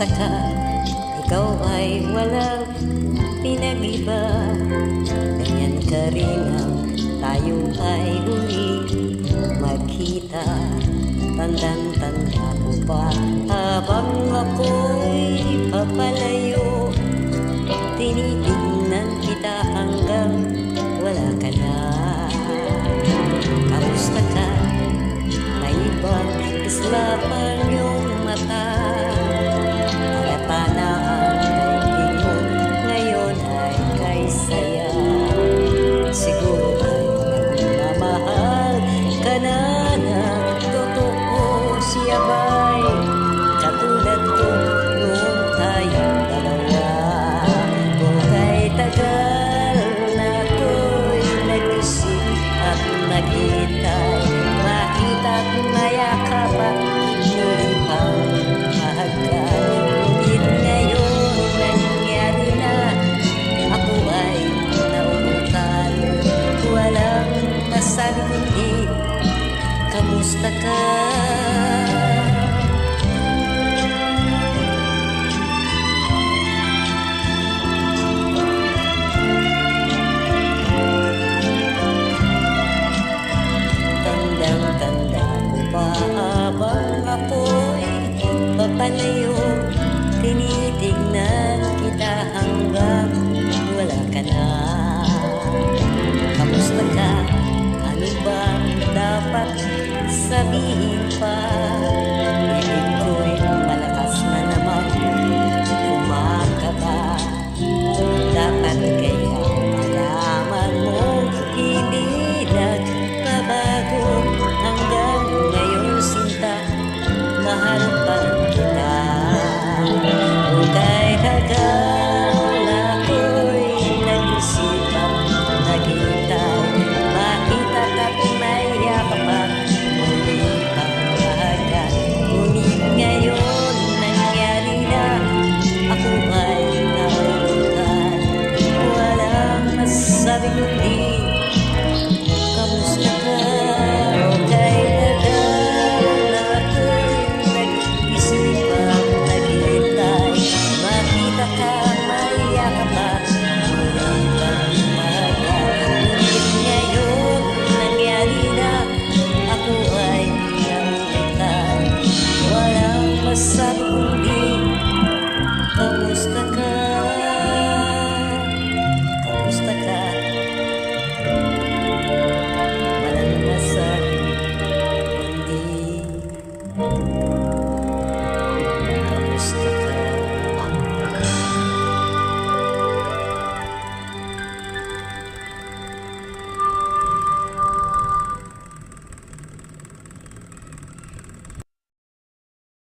Kamusta ka? Ikaw ay walang pinag-iba. Ganyan ka rin ang tayo ay huli magkita. Tandang-tanda ko pa habang ako'y papalayo. Tinitignan kita hanggang wala ka na. Kamusta ka? May ibang islapan yung mata. Halata na ang daigdig mo ngayon ay kay saya. Siguro ay nagmamahal ka na ng totoo. Siya ba'y katulad ko noong tayong dalawa? Kung kay tagal na ako'y nag-isip at naghihintay, makita't mayakap at muli pang mahagkan. Ngunit ngayon nangyari na, ako ay nauutal. Walang masabi kundi kamusta ka? Tandang-tanda ko pa habang ako'y papalayo. Tinitignan kita hanggang wala ka na. Kamusta ka? Ano bang dapat sabihin?